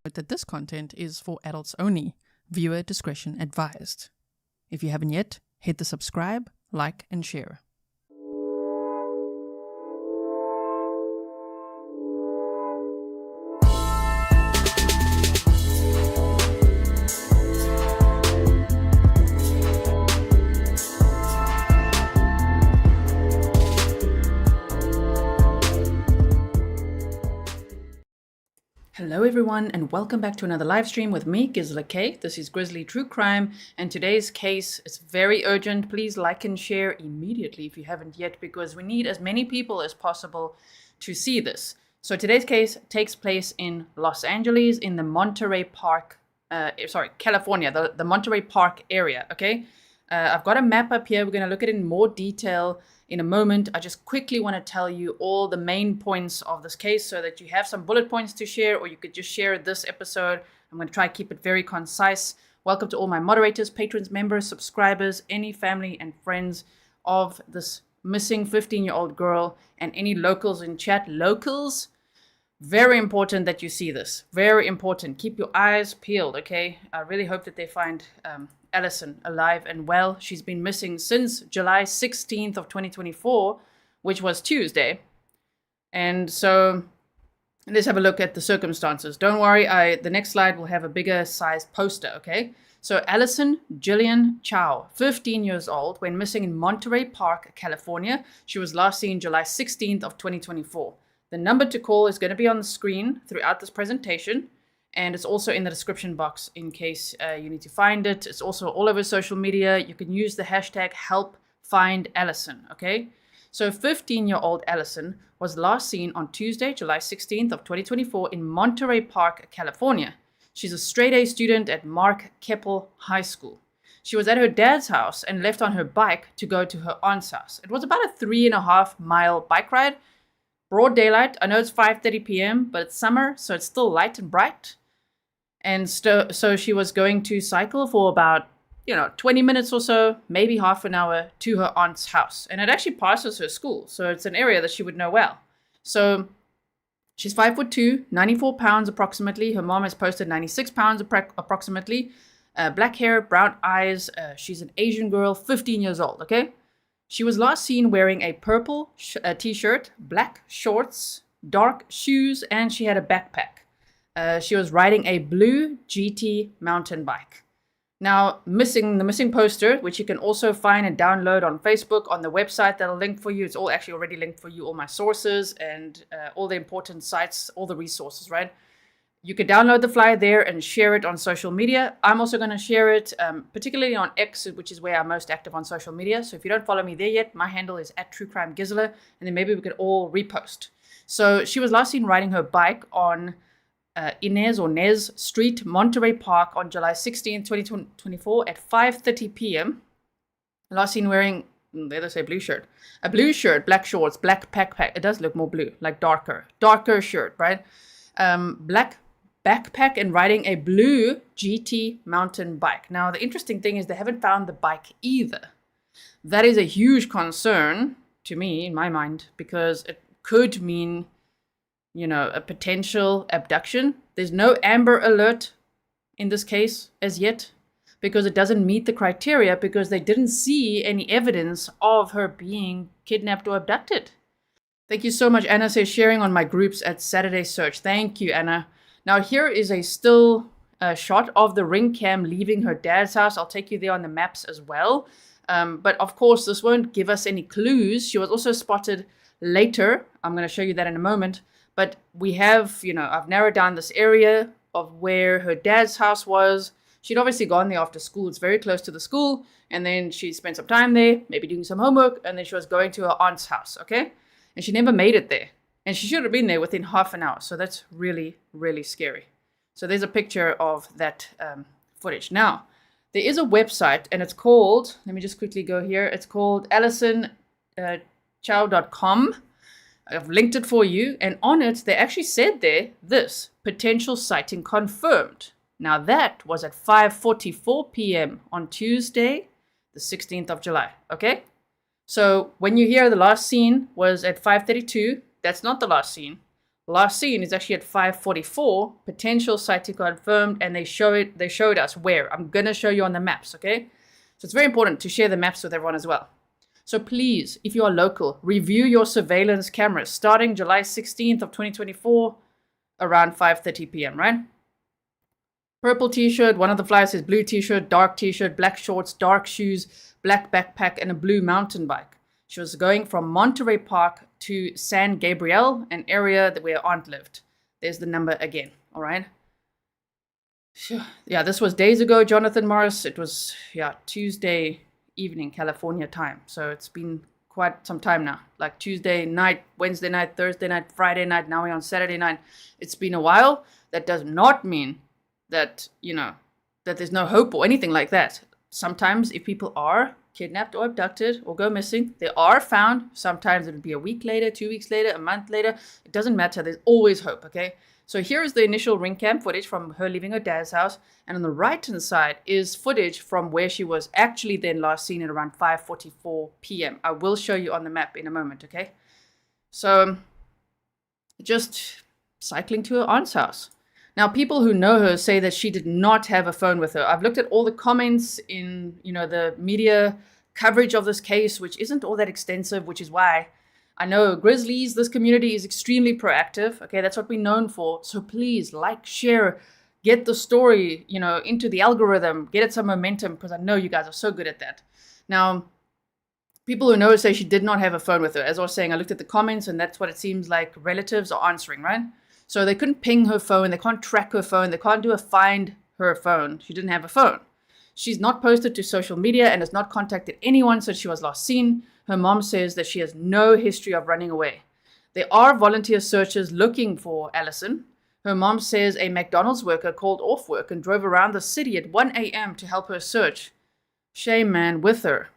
Note that this content is for adults only. Viewer discretion advised. If you haven't yet, hit the subscribe, like, and share. Hello everyone, and welcome back to another live stream with me, Grizzly. This is Grizzly True Crime, and today's case is very urgent. Please like and share immediately if you haven't yet, because we need as many people as possible to see this. So today's case takes place in Los Angeles, in the Monterey Park, California, the Monterey Park area, okay? I've got a map up here. We're going to look at it in more detail in a moment. I just quickly want to tell you all the main points of this case so that you have some bullet points to share, or you could just share this episode. I'm going to try to keep it very concise. Welcome to all my moderators, patrons, members, subscribers, any family and friends of this missing 15-year-old girl, and any locals in chat. Locals, very important that you see this. Very important. Keep your eyes peeled, okay? I really hope that they find Allison alive and well. She's been missing since July 16th of 2024, which was Tuesday. And so let's have a look at the circumstances. Don't worry, the next slide will have a bigger sized poster, okay? So Alison Jillian Chao, 15 years old, went missing in Monterey Park, California. She was last seen July 16th of 2024. The number to call is going to be on the screen throughout this presentation. And it's also in the description box in case you need to find it. It's also all over social media. You can use the hashtag #HelpFindAllison, okay? So 15-year-old Allison was last seen on Tuesday, July 16th of 2024 in Monterey Park, California. She's a straight-A student at Mark Keppel High School. She was at her dad's house and left on her bike to go to her aunt's house. It was about a 3.5-mile bike ride. Broad daylight. I know it's 5:30 p.m., but it's summer, so it's still light and bright. And so she was going to cycle for about, 20 minutes or so, maybe half an hour, to her aunt's house. And it actually passes her school, so it's an area that she would know well. So she's 5'2", 94 pounds approximately. Her mom has posted 96 pounds approximately. Black hair, brown eyes. She's an Asian girl, 15 years old, okay? She was last seen wearing a purple t-shirt, black shorts, dark shoes, and she had a backpack. She was riding a blue GT mountain bike. Now, the missing poster, which you can also find and download on Facebook, on the website that'll link for you. It's all actually already linked for you, all my sources and all the important sites, all the resources, right? You can download the flyer there and share it on social media. I'm also going to share it, particularly on X, which is where I'm most active on social media. So if you don't follow me there yet, my handle is @TrueCrimeGizzler, and then maybe we could all repost. So she was last seen riding her bike on Ynez Street, Monterey Park on July 16th, 2024 at 5:30 p.m. Last seen wearing, there they say blue shirt. A blue shirt, black shorts, black backpack. It does look more blue, like darker shirt, right? Black backpack and riding a blue GT mountain bike. Now, the interesting thing is they haven't found the bike either. That is a huge concern to me, in my mind, because it could mean a potential abduction. There's no Amber Alert in this case as yet, because it doesn't meet the criteria, because they didn't see any evidence of her being kidnapped or abducted. Thank you so much. Anna says sharing on my groups at Saturday Search. Thank you, Anna. Now here is a still shot of the ring cam leaving her dad's house. I'll take you there on the maps as well. But of course, this won't give us any clues. She was also spotted later. I'm going to show you that in a moment. But we have, I've narrowed down this area of where her dad's house was. She'd obviously gone there after school. It's very close to the school. And then she spent some time there, maybe doing some homework. And then she was going to her aunt's house, okay? And she never made it there. And she should have been there within half an hour. So that's really, really scary. So there's a picture of that footage. Now, there is a website, and it's called, let me just quickly go here. It's called AlisonChao.com. I've linked it for you. And on it, they actually said there, this, potential sighting confirmed. Now, that was at 5:44 p.m. on Tuesday, the 16th of July. Okay? So when you hear the last scene was at 5:32, that's not the last scene. Last seen is actually at 5:44. Potential sighting confirmed, and they showed us where. I'm gonna show you on the maps, okay? So it's very important to share the maps with everyone as well. So please, if you are local, review your surveillance cameras starting July 16th of 2024 around 5:30 p.m., right? Purple t-shirt, one of the flyers says blue t-shirt, dark t-shirt, black shorts, dark shoes, black backpack, and a blue mountain bike. She was going from Monterey Park to San Gabriel, an area where her aunt lived. There's the number again, all right? Yeah, this was days ago, Jonathan Morris. It was, Tuesday evening, California time. So it's been quite some time now. Like Tuesday night, Wednesday night, Thursday night, Friday night. Now we're on Saturday night. It's been a while. That does not mean that, that there's no hope or anything like that. Sometimes if people are kidnapped or abducted or go missing, they are found. Sometimes it'll be a week later, 2 weeks later, a month later. It doesn't matter. There's always hope, okay? So here is the initial ring cam footage from her leaving her dad's house. And on the right-hand side is footage from where she was actually then last seen at around 5:44 p.m. I will show you on the map in a moment, okay? So just cycling to her aunt's house. Now, people who know her say that she did not have a phone with her. I've looked at all the comments in, the media coverage of this case, which isn't all that extensive, which is why I know Grizzlies, this community is extremely proactive. Okay, that's what we're known for. So please like, share, get the story, into the algorithm, get it some momentum, because I know you guys are so good at that. Now, people who know her say she did not have a phone with her. As I was saying, I looked at the comments, and that's what it seems like relatives are answering, right? So they couldn't ping her phone, they can't track her phone, they can't do a find her phone. She didn't have a phone. She's not posted to social media and has not contacted anyone since she was last seen. Her mom says that she has no history of running away. There are volunteer searchers looking for Allison. Her mom says a McDonald's worker called off work and drove around the city at 1 a.m. to help her search. Shame, man, with her.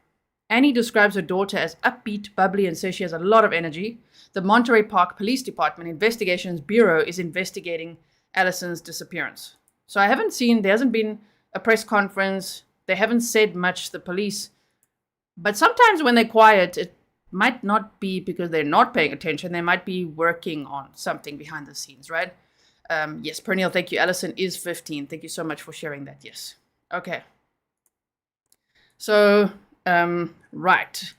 Annie describes her daughter as upbeat, bubbly, and says she has a lot of energy. The Monterey Park Police Department Investigations Bureau is investigating Allison's disappearance. So there hasn't been a press conference. They haven't said much, the police. But sometimes when they're quiet, it might not be because they're not paying attention. They might be working on something behind the scenes, right? Yes, Perennial, thank you. Allison is 15. Thank you so much for sharing that. Yes. Okay. So, right.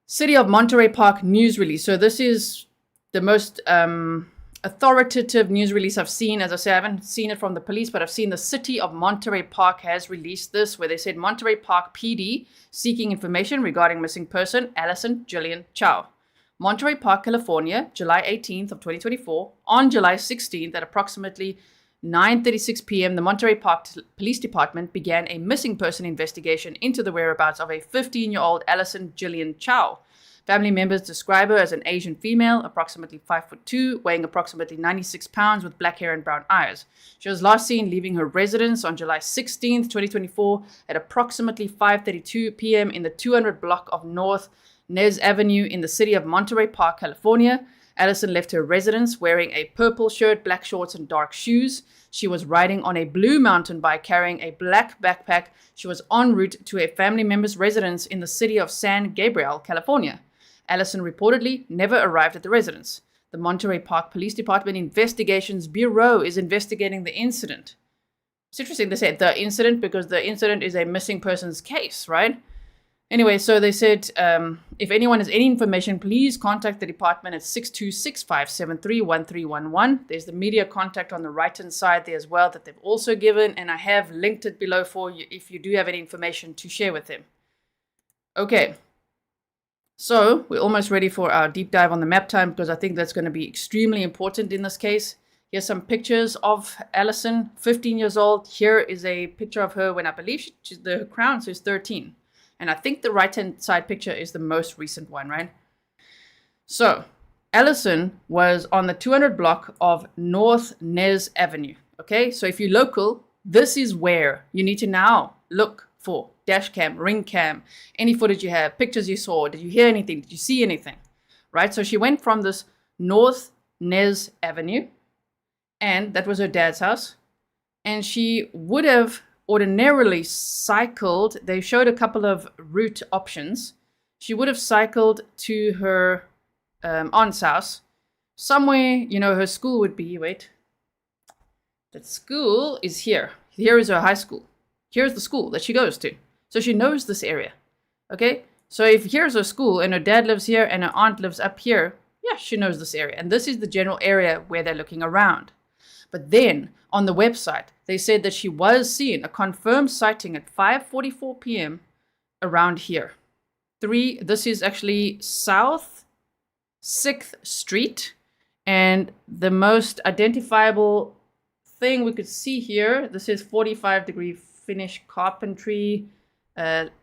City of Monterey Park news release. So this is the most authoritative news release I've seen. As I say, I haven't seen it from the police, but I've seen the City of Monterey Park has released this, where they said Monterey Park PD seeking information regarding missing person Alison Jillian Chao. Monterey Park, California, July 18th of 2024. On July 16th at approximately 9:36 p.m., the Monterey Park Police Department began a missing person investigation into the whereabouts of a 15-year-old Alison Jillian Chao. Family members describe her as an Asian female, approximately 5'2", weighing approximately 96 pounds, with black hair and brown eyes. She was last seen leaving her residence on July 16th, 2024, at approximately 5:32 p.m. in the 200 block of North Ynez Avenue in the city of Monterey Park, California. Allison left her residence wearing a purple shirt, black shorts, and dark shoes. She was riding on a blue mountain bike carrying a black backpack. She was en route to a family member's residence in the city of San Gabriel, California. Allison reportedly never arrived at the residence. The Monterey Park Police Department Investigations Bureau is investigating the incident. It's interesting they said the incident because the incident is a missing persons case, right? Anyway, so they said, if anyone has any information, please contact the department at 626-573-1311. There's the media contact on the right-hand side there as well that they've also given, and I have linked it below for you if you do have any information to share with them. Okay, so we're almost ready for our deep dive on the map time, because I think that's going to be extremely important in this case. Here's some pictures of Allison, 15 years old. Here is a picture of her when I believe she's the crown, so she's 13. And I think the right-hand side picture is the most recent one, right? So, Allison was on the 200 block of North Ynez Avenue, okay? So if you're local, this is where you need to now look for dash cam, ring cam, any footage you have, pictures you saw, did you hear anything, did you see anything, right? So she went from this North Ynez Avenue, and that was her dad's house, and she would have ordinarily cycled. They showed a couple of route options. She would have cycled to her aunt's house. somewhere, you know, her school would be, wait, that school is here. Here is her high school. Here's the school that she goes to. So she knows this area, okay? So if here's her school and her dad lives here and her aunt lives up here, yeah, she knows this area. And this is the general area where they're looking around. But then on the website, they said that she was seen, a confirmed sighting at 5:44 p.m. around here. This is actually South 6th Street. And the most identifiable thing we could see here, this is 45-degree finish carpentry,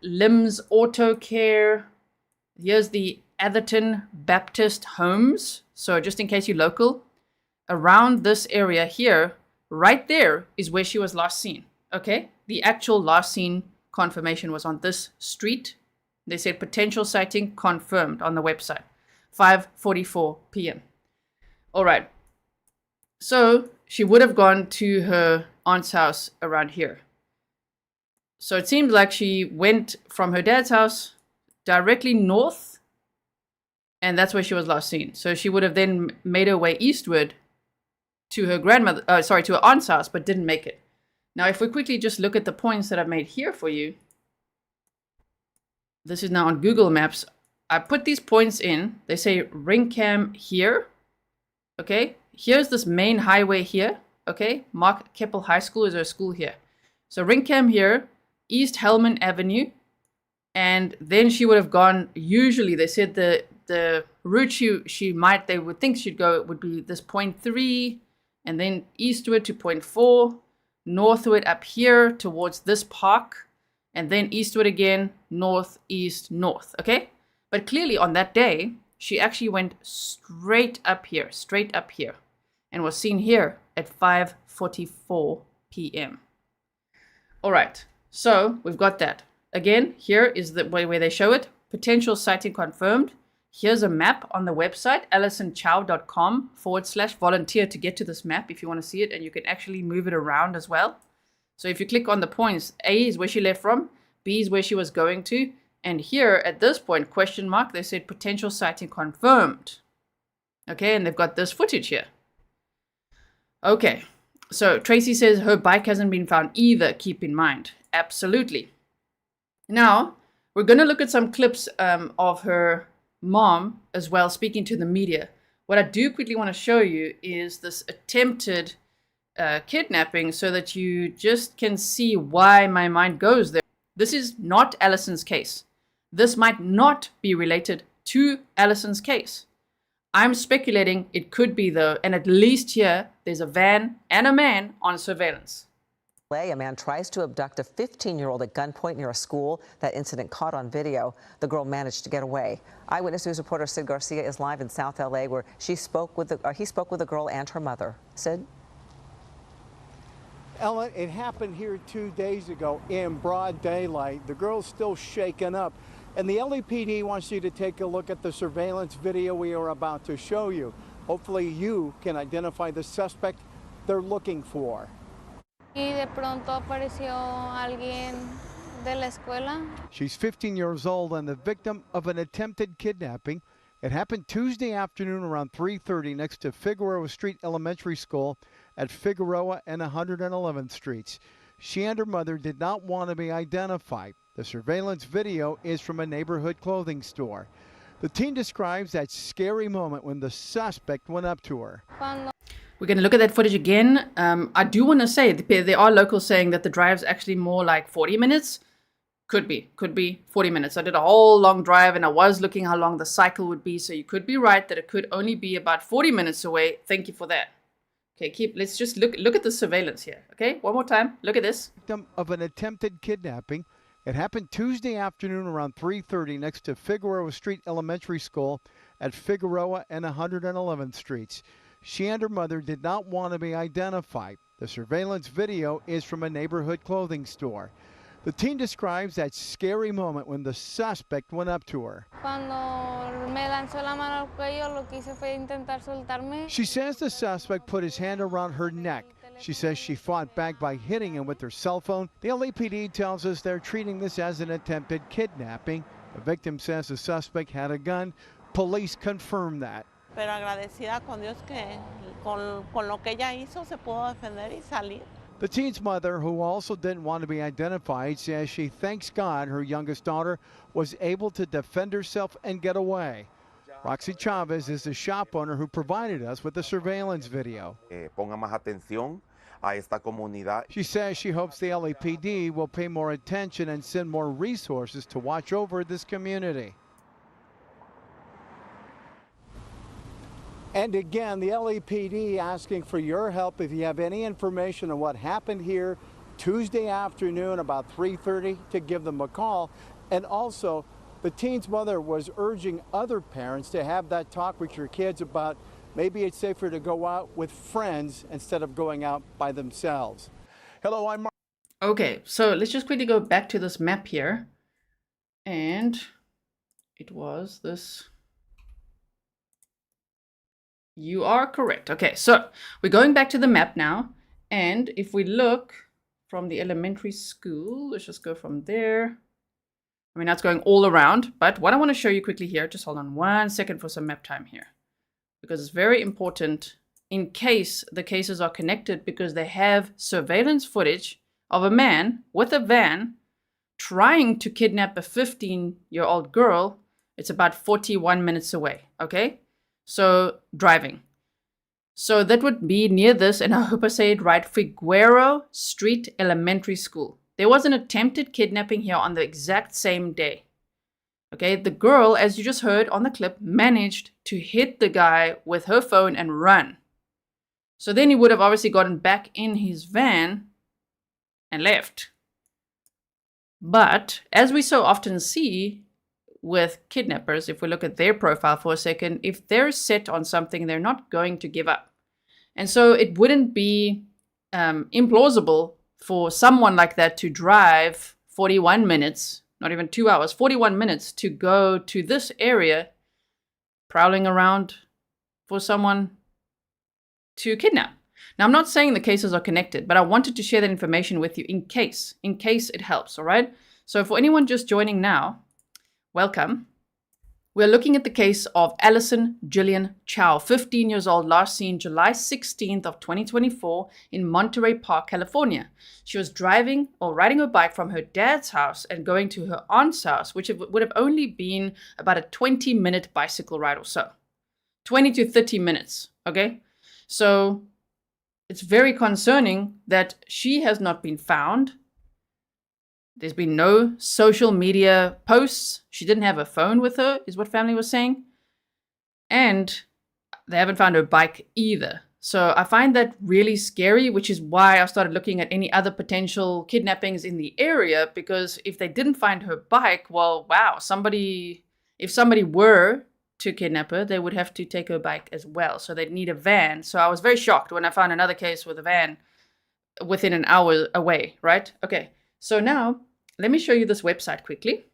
Limbs Auto Care. Here's the Atherton Baptist Homes. So just in case you're local, around this area here, right there is where she was last seen. Okay, the actual last seen confirmation was on this street. They said potential sighting confirmed on the website, 5:44 p.m. All right, so she would have gone to her aunt's house around here. So it seems like she went from her dad's house directly north, and that's where she was last seen. So she would have then made her way eastward to her to her aunt's house, but didn't make it. Now, if we quickly just look at the points that I've made here for you, this is now on Google Maps. I put these points in. They say ring cam here. Okay, here's this main highway here. Okay, Mark Keppel High School is her school here. So ring cam here, East Hellman Avenue, and then she would have gone. Usually, they said the route they would think she'd go would be this point 3, and then eastward to point 4, northward up here towards this park, and then eastward again, north, east, north. Okay, but clearly on that day, she actually went straight up here, and was seen here at 5:44 p.m. All right, so we've got that. Again, here is the way where they show it. Potential sighting confirmed. Here's a map on the website, AlisonJillian.com/volunteer to get to this map if you want to see it, and you can actually move it around as well. So if you click on the points, A is where she left from, B is where she was going to, and here at this point, question mark, they said potential sighting confirmed. Okay, and they've got this footage here. Okay, so Tracy says her bike hasn't been found either, keep in mind. Absolutely. Now, we're going to look at some clips of her mom as well, speaking to the media. What I do quickly want to show you is this attempted kidnapping so that you just can see why my mind goes there. This is not Allison's case. This might not be related to Allison's case. I'm speculating it could be though, and at least here there's a van and a man on surveillance. A man tries to abduct a 15-year-old at gunpoint near a school. That incident caught on video. The girl managed to get away. Eyewitness News reporter Sid Garcia is live in South LA, where he spoke with the girl and her mother. Sid? Ellen, it happened here 2 days ago in broad daylight. The girl's still shaken up. And the LAPD wants you to take a look at the surveillance video we are about to show you. Hopefully you can identify the suspect they're looking for. Y de pronto apareció alguien de la escuela. She's 15 years old and the victim of an attempted kidnapping. It happened Tuesday afternoon around 3:30 next to Figueroa Street Elementary School at Figueroa and 111th Streets. She and her mother did not want to be identified. The surveillance video is from a neighborhood clothing store. The teen describes that scary moment when the suspect went up to her. We're going to look at that footage again. I do want to say there are locals saying that the drive's actually more like 40 minutes. Could be 40 minutes. I did a whole long drive and I was looking how long the cycle would be. So you could be right that it could only be about 40 minutes away. Thank you for that. Okay, let's just look at the surveillance here. Okay, one more time. Look at this. Victim of an attempted kidnapping. It happened Tuesday afternoon around 3:30 next to Figueroa Street Elementary School at Figueroa and 111th Streets. She and her mother did not want to be identified. The surveillance video is from a neighborhood clothing store. The teen describes that scary moment when the suspect went up to her. She says the suspect put his hand around her neck. She says she fought back by hitting him with her cell phone. The LAPD tells us they're treating this as an attempted kidnapping. The victim says the suspect had a gun. Police confirm that. pero agradecida con Dios que con lo que ella hizo se pudo defender y salir. The teen's mother, who also didn't want to be identified, says she thanks God her youngest daughter was able to defend herself and get away. Roxy Chavez is the shop owner who provided us with the surveillance video. Ponga más atención a esta comunidad. She says she hopes the LAPD will pay more attention and send more resources to watch over this community. And again, the LAPD asking for your help if you have any information on what happened here Tuesday afternoon about 3:30 to give them a call. And also, the teen's mother was urging other parents to have that talk with your kids about maybe it's safer to go out with friends instead of going out by themselves. Hello, I'm Mark. Okay, so let's just quickly go back to this map here. And it was this. You are correct. Okay, so we're going back to the map now. And if we look from the elementary school, let's just go from there. I mean, that's going all around. But what I want to show you quickly here, just hold on 1 second for some map time here. Because it's very important in case the cases are connected, because they have surveillance footage of a man with a van trying to kidnap a 15-year-old girl. It's about 41 minutes away, okay? So, driving. So that would be near this, and I hope I say it right, Figueroa Street Elementary School. There was an attempted kidnapping here on the exact same day. Okay, the girl, as you just heard on the clip, managed to hit the guy with her phone and run. So then he would have obviously gotten back in his van and left. But as we so often see with kidnappers, if we look at their profile for a second, if they're set on something, they're not going to give up. And so it wouldn't be implausible for someone like that to drive 41 minutes, not even 2 hours, 41 minutes to go to this area, prowling around for someone to kidnap. Now, I'm not saying the cases are connected, but I wanted to share that information with you in case it helps, all right? So for anyone just joining now, welcome. We're looking at the case of Alison Jillian Chao, 15 years old, last seen July 16th of 2024 in Monterey Park, California. She was driving or riding her bike from her dad's house and going to her aunt's house, which would have only been about a 20-minute bicycle ride or so. 20 to 30 minutes, okay? So it's very concerning that she has not been found. There's been no social media posts. She didn't have a phone with her, is what family was saying. And they haven't found her bike either. So I find that really scary, which is why I started looking at any other potential kidnappings in the area, because if they didn't find her bike, well, wow, if somebody were to kidnap her, they would have to take her bike as well. So they'd need a van. So I was very shocked when I found another case with a van within an hour away, right? Okay. So now, let me show you this website quickly.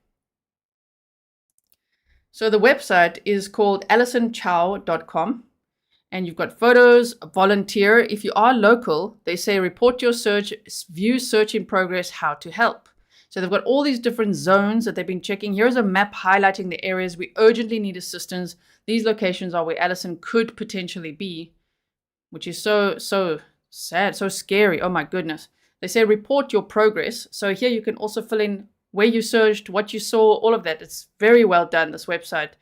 So the website is called AlisonChao.com. And you've got photos, volunteer. If you are local, they say report your search, view search in progress, how to help. So they've got all these different zones that they've been checking. Here's a map highlighting the areas we urgently need assistance. These locations are where Allison could potentially be, which is so sad, so scary. Oh my goodness. They say report your progress. So here you can also fill in where you searched, what you saw, all of that. It's very well done, this website,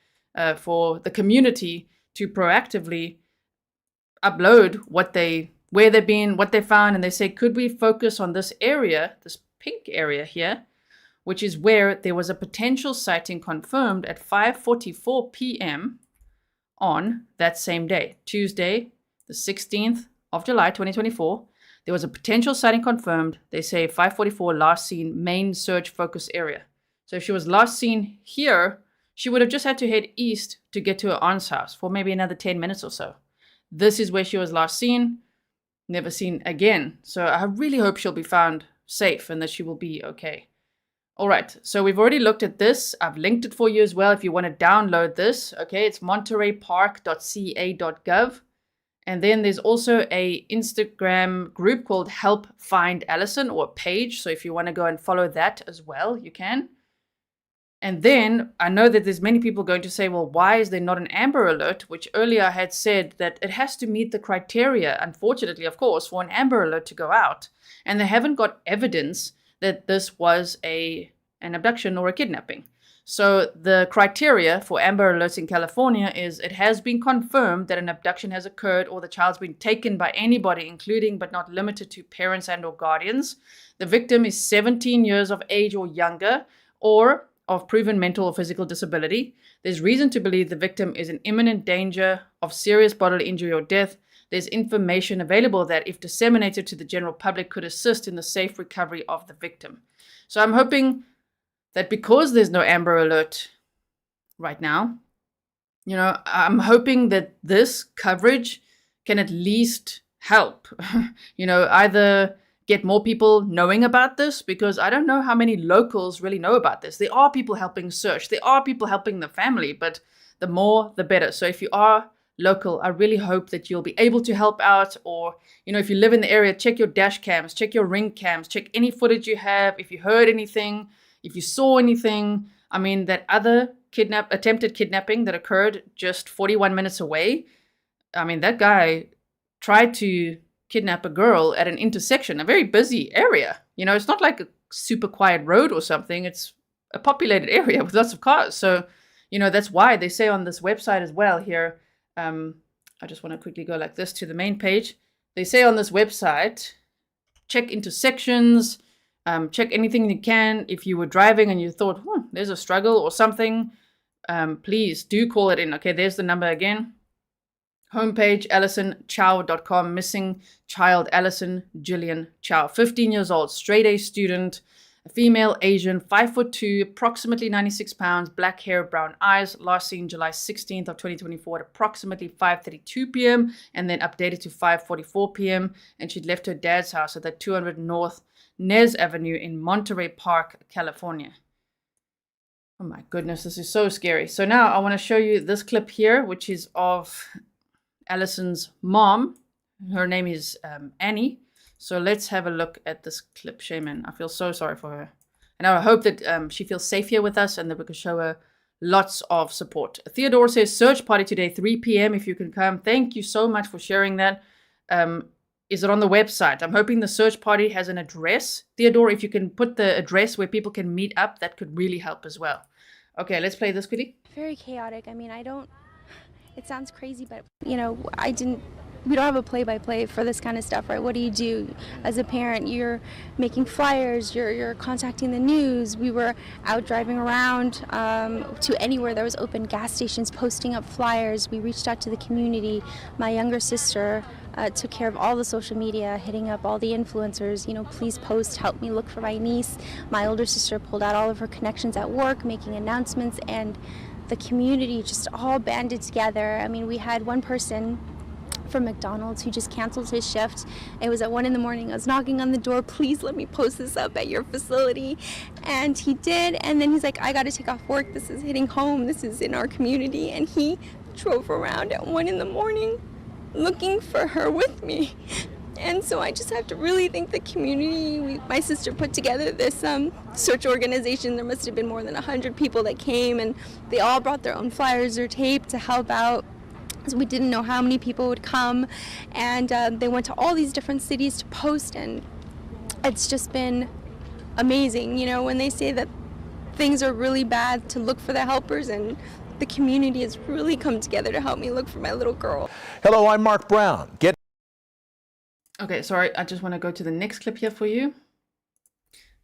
for the community to proactively upload where they've been, what they found. And they say, could we focus on this area, this pink area here, which is where there was a potential sighting confirmed at 5:44 p.m. on that same day, Tuesday, the 16th of July, 2024. There was a potential sighting confirmed. They say 5:44 last seen, main search focus area. So if she was last seen here, she would have just had to head east to get to her aunt's house for maybe another 10 minutes or so. This is where she was last seen, never seen again. So I really hope she'll be found safe and that she will be okay. All right, so we've already looked at this. I've linked it for you as well if you want to download this. Okay, it's montereypark.ca.gov. And then there's also a Instagram group called Help Find Allison, or a page. So if you want to go and follow that as well, you can. And then I know that there's many people going to say, well, why is there not an Amber Alert? Which earlier I had said that it has to meet the criteria, unfortunately, of course, for an Amber Alert to go out. And they haven't got evidence that this was an abduction or a kidnapping. So the criteria for Amber Alerts in California is it has been confirmed that an abduction has occurred or the child's been taken by anybody, including but not limited to parents and or guardians. The victim is 17 years of age or younger, or of proven mental or physical disability. There's reason to believe the victim is in imminent danger of serious bodily injury or death. There's information available that, if disseminated to the general public, could assist in the safe recovery of the victim. So I'm hoping that because there's no Amber Alert right now, I'm hoping that this coverage can at least help, either get more people knowing about this, because I don't know how many locals really know about this. There are people helping search. There are people helping the family, but the more, the better. So if you are local, I really hope that you'll be able to help out, or, if you live in the area, check your dash cams, check your ring cams, check any footage you have. If you heard anything, if you saw anything, that other attempted kidnapping that occurred just 41 minutes away, that guy tried to kidnap a girl at an intersection, a very busy area. It's not like a super quiet road or something. It's a populated area with lots of cars. So, that's why they say on this website as well here, I just want to quickly go like this to the main page. They say on this website, check intersections, check anything you can. If you were driving and you thought, there's a struggle or something, please do call it in. Okay, there's the number again. Homepage, AlisonChao.com, missing child Alison Jillian Chao, 15 years old, straight A student, a female, Asian, 5'2", approximately 96 pounds, black hair, brown eyes, last seen July 16th of 2024 at approximately 5:32 p.m. and then updated to 5:44 p.m. And she'd left her dad's house at the 200 North Ynez Avenue in Monterey Park, California. Oh my goodness, this is so scary. So now I want to show you this clip here, which is of Allison's mom. Her name is Annie. So let's have a look at this clip. Shaman, I feel so sorry for her. And I hope that she feels safe here with us and that we can show her lots of support. Theodore says, search party today, 3 p.m. if you can come. Thank you so much for sharing that. Is it on the website? I'm hoping the search party has an address. Theodore, if you can put the address where people can meet up, that could really help as well. Okay, let's play this quickly. Very chaotic. It sounds crazy, but, we don't have a play-by-play for this kind of stuff, right? What do you do as a parent? You're making flyers, you're contacting the news. We were out driving around to anywhere there was open gas stations, posting up flyers. We reached out to the community. My younger sister took care of all the social media, hitting up all the influencers, please post, help me look for my niece. My older sister pulled out all of her connections at work, making announcements, and the community just all banded together. We had one person from McDonald's who just canceled his shift. It was at 1 a.m. I was knocking on the door, please let me post this up at your facility. And he did, and then he's like, I gotta take off work, this is hitting home, this is in our community. And he drove around at 1 a.m. looking for her with me. And so I just have to really thank the community. My sister put together this search organization. There must have been more than 100 people that came, and they all brought their own flyers or tape to help out. So we didn't know how many people would come, and they went to all these different cities to post, and it's just been amazing. When they say that things are really bad, to look for the helpers, and the community has really come together to help me look for my little girl. Hello, I'm Mark Brown. Okay, sorry, I just want to go to the next clip here for you.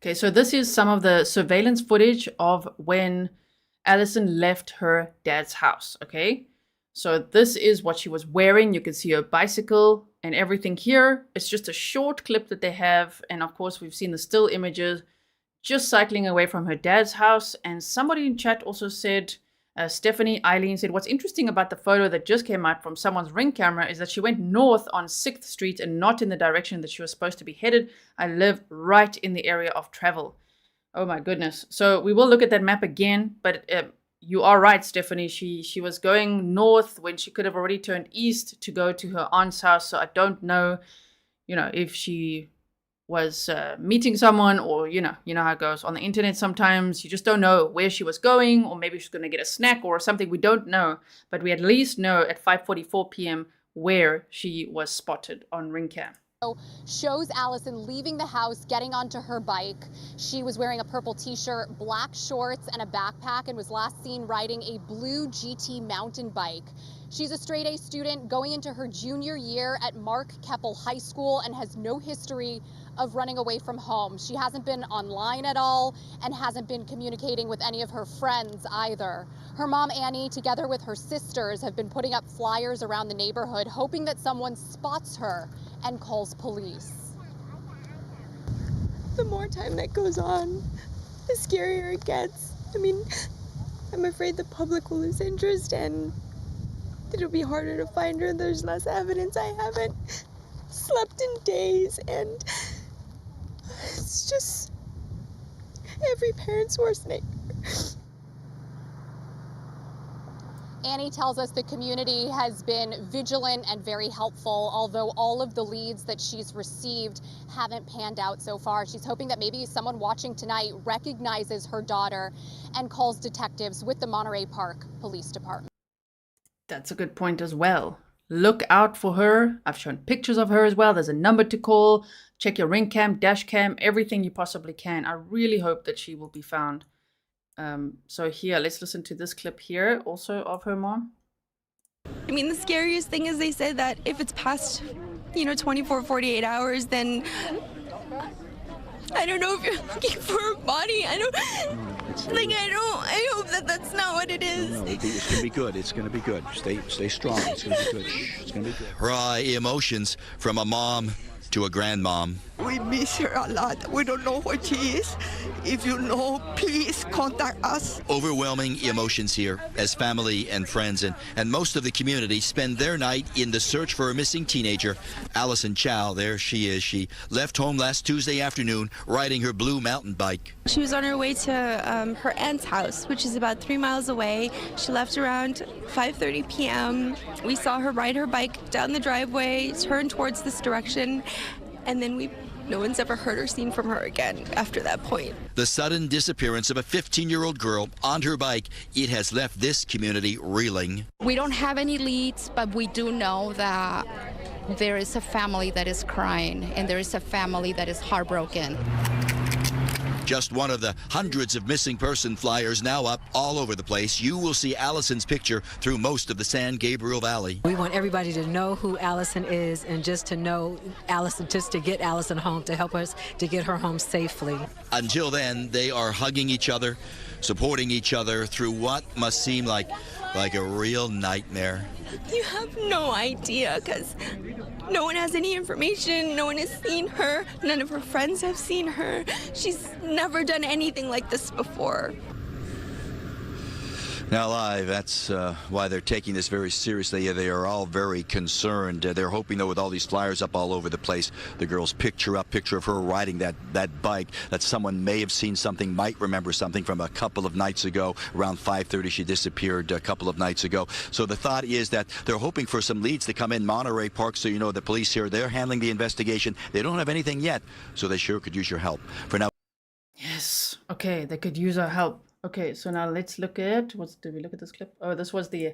Okay, so this is some of the surveillance footage of when Allison left her dad's house, okay? So this is what she was wearing. You can see her bicycle and everything here. It's just a short clip that they have. And of course, we've seen the still images just cycling away from her dad's house. And somebody in chat also said, Stephanie Eileen said, what's interesting about the photo that just came out from someone's Ring camera is that she went north on 6th Street and not in the direction that she was supposed to be headed. I live right in the area of travel. Oh my goodness. So we will look at that map again, but you are right, Stephanie. She was going north when she could have already turned east to go to her aunt's house. So I don't know, if she was meeting someone, or you know how it goes on the internet. Sometimes you just don't know where she was going, or maybe she's going to get a snack or something. We don't know, but we at least know at 5:44 p.m. where she was spotted on ring cam. Shows Allison leaving the house, getting onto her bike. She was wearing a purple t-shirt, black shorts, and a backpack, and was last seen riding a blue GT mountain bike. She's a straight A student going into her junior year at Mark Keppel High School and has no history of running away from home. She hasn't been online at all and hasn't been communicating with any of her friends either. Her mom, Annie, together with her sisters, have been putting up flyers around the neighborhood, hoping that someone spots her and calls police. The more time that goes on, the scarier it gets. I mean, I'm afraid the public will lose interest and it'll be harder to find her. There's less evidence. I haven't slept in days, and it's just every parent's worst nightmare. Annie tells us the community has been vigilant and very helpful, although all of the leads that she's received haven't panned out so far. She's hoping that maybe someone watching tonight recognizes her daughter and calls detectives with the Monterey Park Police Department. That's a good point as well. Look out for her. I've shown pictures of her as well. There's a number to call. Check your ring cam, dash cam, everything you possibly can. I really hope that she will be found. So here, let's listen to this clip here also of her mom. I mean, the scariest thing is they said that if it's past, 24, 48 hours, then I don't know if you're looking for a body. I hope that that's not what it is. No, it's going to be good. It's going to be good. Stay strong. It's going to be good. It's going to be good. Raw emotions from a mom to a grandmom. We miss her a lot. We don't know where she is. If you know, please contact us. Overwhelming emotions here as family and friends and most of the community spend their night in the search for a missing teenager. Alison Chao, there she is. She left home last Tuesday afternoon riding her blue mountain bike. She was on her way to her aunt's house, which is about 3 miles away. She left around 5:30 p.m. We saw her ride her bike down the driveway, turn towards this direction, and then no one's ever heard or seen from her again after that point. The sudden disappearance of a 15-year-old girl on her bike, it has left this community reeling. We don't have any leads, but we do know that there is a family that is crying and there is a family that is heartbroken. Just one of the hundreds of missing person flyers now up all over the place. You will see Allison's picture through most of the San Gabriel Valley. We want everybody to know who Allison is and just to know Allison, just to get Allison home, to help us to get her home safely. Until then, they are hugging each other, supporting each other through what must seem like a real nightmare. You have no idea, because no one has any information. No one has seen her. None of her friends have seen her. She's never done anything like this before. Now live, that's why they're taking this very seriously. They are all very concerned. They're hoping, though, with all these flyers up all over the place, the girl's picture of her riding that bike, that someone may have seen something, might remember something from a couple of nights ago. Around 5:30, she disappeared a couple of nights ago. So the thought is that they're hoping for some leads to come in Monterey Park. So the police here, they're handling the investigation. They don't have anything yet, so they sure could use your help. For now. Yes. Okay, they could use our help. Okay, so now let's look at, did we look at this clip? Oh, this was the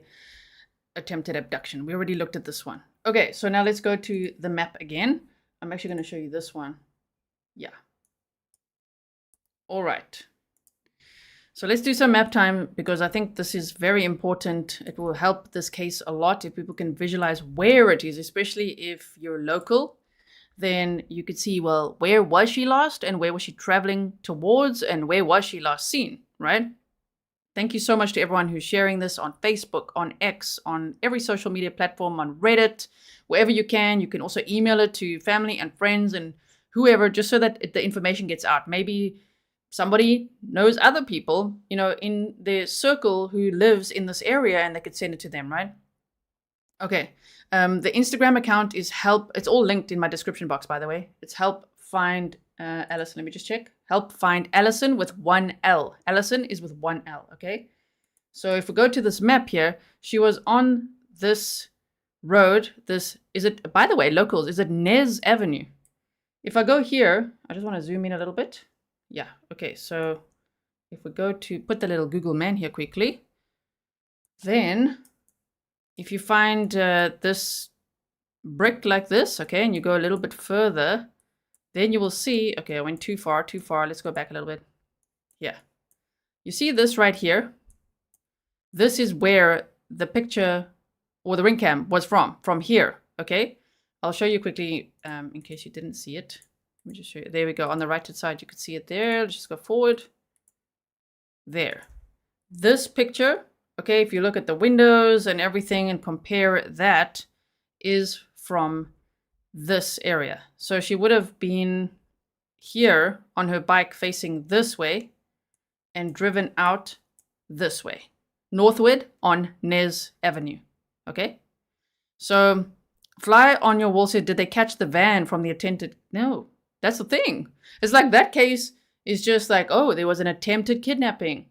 attempted abduction. We already looked at this one. Okay, so now let's go to the map again. I'm actually going to show you this one. Yeah. All right. So let's do some map time, because I think this is very important. It will help this case a lot if people can visualize where it is, especially if you're local. Then you could see, well, where was she lost and where was she traveling towards and where was she last seen, right? Thank you so much to everyone who's sharing this on Facebook, on X, on every social media platform, on Reddit, wherever you can. You can also email it to family and friends and whoever, just so that the information gets out. Maybe somebody knows other people, in their circle who lives in this area, and they could send it to them, right? Okay. The Instagram account is help. It's all linked in my description box, by the way. It's help find Allison. Let me just check. Help find Allison with 1 L. Allison is with 1 L. Okay. So if we go to this map here, she was on this road. By the way, locals, is it Ynez Avenue? If I go here, I just want to zoom in a little bit. Yeah, okay, so if we go to put the little Google man here quickly, then if you find this brick like this, okay, and you go a little bit further, then you will see, okay, I went too far. Let's go back a little bit. Yeah. You see this right here? This is where the picture or the ring cam was from here, okay? I'll show you quickly in case you didn't see it. Let me just show you. There we go. On the right hand side, you can see it there. Let's just go forward. There. This picture, okay, if you look at the windows and everything and compare that, is from this area. So she would have been here on her bike facing this way and driven out this way. Northward on Ynez Avenue, okay? So fly on your wall said, did they catch the van from the attempted? No, that's the thing. It's like that case is just like, oh, there was an attempted kidnapping.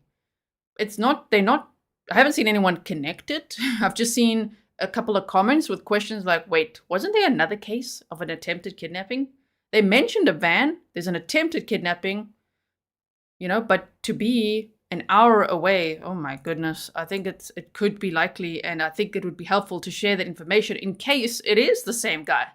It's not, I haven't seen anyone connect it. I've just seen a couple of comments with questions like, wait, wasn't there another case of an attempted kidnapping? They mentioned a van, there's an attempted kidnapping, you know, but to be an hour away, oh my goodness, I think it could be likely, and I think it would be helpful to share that information in case it is the same guy.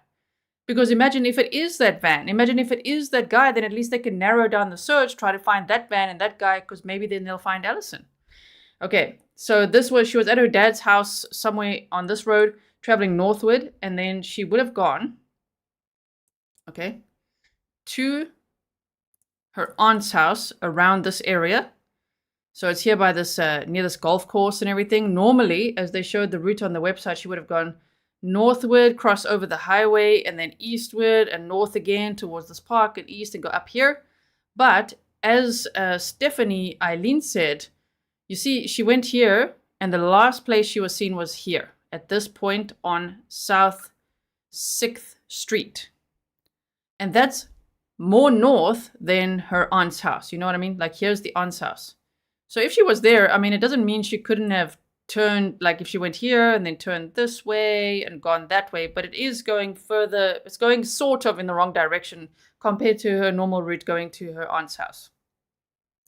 Because imagine if it is that van, imagine if it is that guy, then at least they can narrow down the search, try to find that van and that guy, because maybe then they'll find Allison. Okay, so she was at her dad's house somewhere on this road, traveling northward, and then she would have gone, okay, to her aunt's house around this area. So it's here by this, near this golf course and everything. Normally, as they showed the route on the website, she would have gone northward, cross over the highway, and then eastward and north again towards this park and east and go up here. But as Stephanie Eileen said, you see, she went here, and the last place she was seen was here, at this point on South 6th Street. And that's more north than her aunt's house. You know what I mean? Like, here's the aunt's house. So if she was there, I mean, it doesn't mean she couldn't have turned, like if she went here and then turned this way and gone that way, but it is going further, it's going sort of in the wrong direction compared to her normal route going to her aunt's house.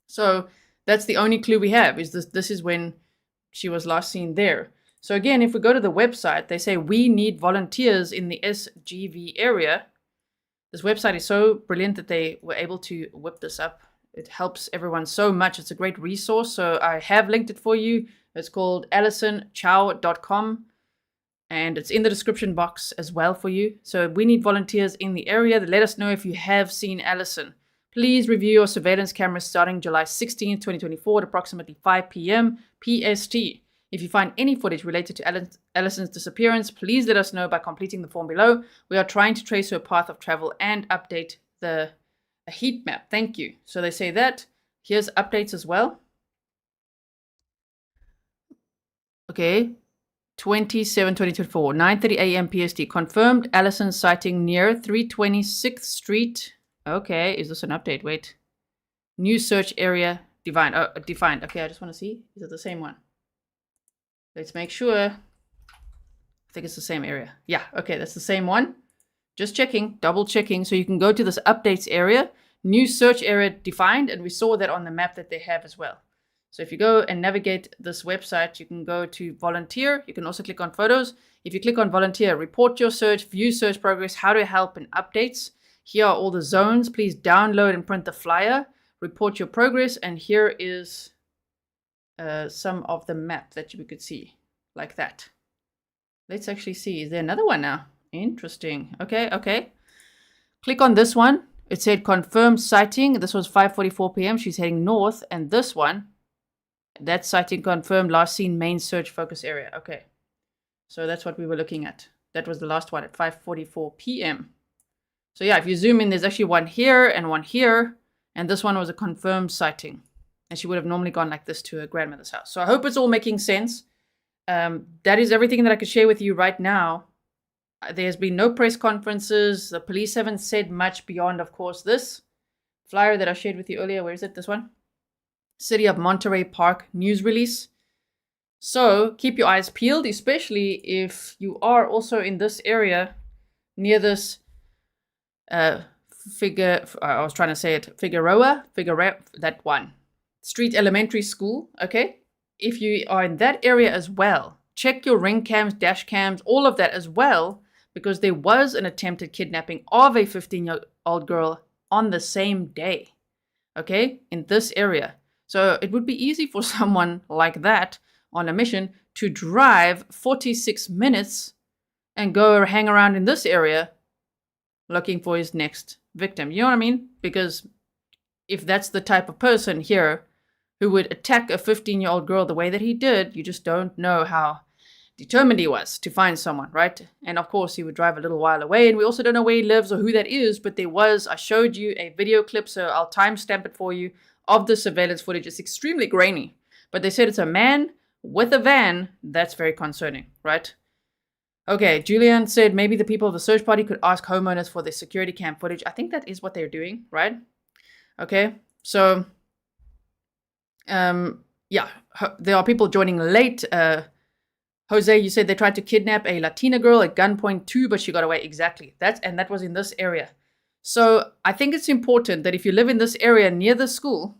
So that's the only clue we have, is this is when she was last seen there. So again, if we go to the website, they say we need volunteers in the SGV area. This website is so brilliant that they were able to whip this up. It helps everyone so much. It's a great resource. So I have linked it for you. It's called AlisonJillianChao.com. And it's in the description box as well for you. So we need volunteers in the area. Let us know if you have seen Allison. Please review your surveillance cameras starting July 16th, 2024 at approximately 5 p.m. PST. If you find any footage related to Allison's disappearance, please let us know by completing the form below. We are trying to trace her path of travel and update the heat map. Thank you. So they say that. Here's updates as well. Okay. 27/2024, 9:30 a.m. PST. Confirmed Allison sighting near 326th Street. Okay, is this an update? Wait. New search area defined. Oh, defined. Okay, I just want to see. Is it the same one? Let's make sure. I think it's the same area. Yeah, okay, that's the same one. Just checking, double checking. So you can go to this updates area, new search area defined, and we saw that on the map that they have as well. So if you go and navigate this website, you can go to volunteer. You can also click on photos. If you click on volunteer, report your search, view search progress, how to help, and updates. Here are all the zones. Please download and print the flyer, report your progress, and here is some of the map that we could see, like that. Let's actually see. Is there another one now? Interesting. Okay, okay. Click on this one. It said confirmed sighting. This was 5:44 p.m. She's heading north. And this one, that sighting confirmed, last seen main search focus area. Okay. So that's what we were looking at. That was the last one at 5:44 p.m. So yeah, if you zoom in, there's actually one here and one here. And this one was a confirmed sighting. And she would have normally gone like this to her grandmother's house. So I hope it's all making sense. That is everything that I could share with you right now. There's been no press conferences. The police haven't said much beyond, of course, this flyer that I shared with you earlier. Where is it? This one? City of Monterey Park news release. So keep your eyes peeled, especially if you are also in this area near this I was trying to say it, Figueroa, that one. Street Elementary School, okay? If you are in that area as well, check your ring cams, dash cams, all of that as well, because there was an attempted kidnapping of a 15-year-old girl on the same day, okay, in this area. So it would be easy for someone like that on a mission to drive 46 minutes and go hang around in this area looking for his next victim. You know what I mean? Because if that's the type of person here who would attack a 15-year-old girl the way that he did, you just don't know how determined he was to find someone, right? And of course, he would drive a little while away, and we also don't know where he lives or who that is, but I showed you a video clip, so I'll timestamp it for you, of the surveillance footage. It's extremely grainy, but they said it's a man with a van. That's very concerning, right? Okay, Julian said maybe the people of the search party could ask homeowners for their security cam footage. I think that is what they're doing, right? Okay, so, yeah, there are people joining late. Jose, you said they tried to kidnap a Latina girl at gunpoint too, but she got away. Exactly. That was in this area. So I think it's important that if you live in this area near the school,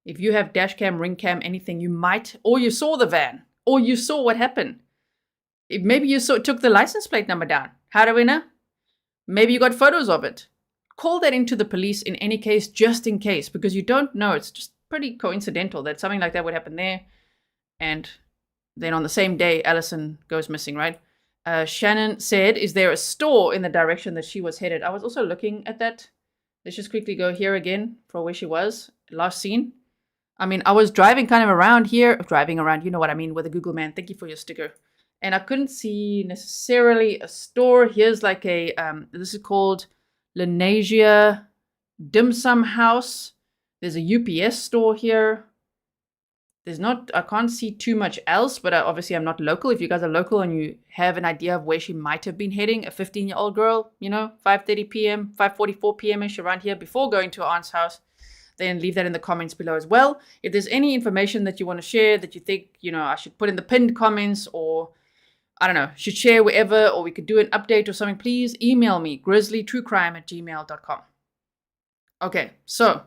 if you have dash cam, ring cam, anything, you might, or you saw the van, or you saw what happened. Maybe you took the license plate number down. How do we know? Maybe you got photos of it. Call that into the police in any case, just in case, because you don't know. It's just pretty coincidental that something like that would happen there. And then on the same day, Allison goes missing, right? Shannon said, is there a store in the direction that she was headed? I was also looking at that. Let's just quickly go here again for where she was last seen. I mean, I was driving kind of around here. Driving around, you know what I mean, with a Google Man. Thank you for your sticker. And I couldn't see necessarily a store. Here's like a, this is called Lenasia Dim Sum House. There's a UPS store here. There's not, I can't see too much else, but obviously I'm not local. If you guys are local and you have an idea of where she might have been heading, a 15-year-old girl, you know, 5:30 p.m., 5:44 p.m.-ish around here before going to her aunt's house, then leave that in the comments below as well. If there's any information that you want to share that you think, you know, I should put in the pinned comments, or I don't know, should share wherever, or we could do an update or something, please email me, grizzlytruecrime@gmail.com. Okay, so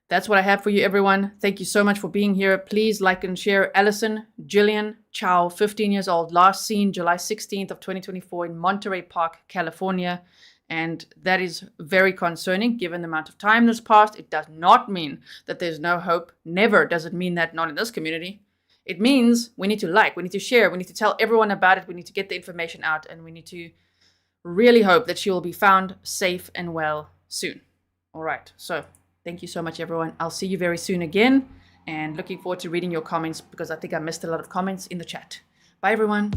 that's what I have for you, everyone. Thank you so much for being here. Please like and share. Alison Jillian Chao, 15 years old, last seen July 16th of 2024 in Monterey Park, California. And that is very concerning given the amount of time that's passed. It does not mean that there's no hope. Never does it mean that, not in this community. It means we need to like, we need to share, we need to tell everyone about it, we need to get the information out, and we need to really hope that she will be found safe and well soon. All right, so thank you so much, everyone. I'll see you very soon again, and looking forward to reading your comments, because I think I missed a lot of comments in the chat. Bye, everyone.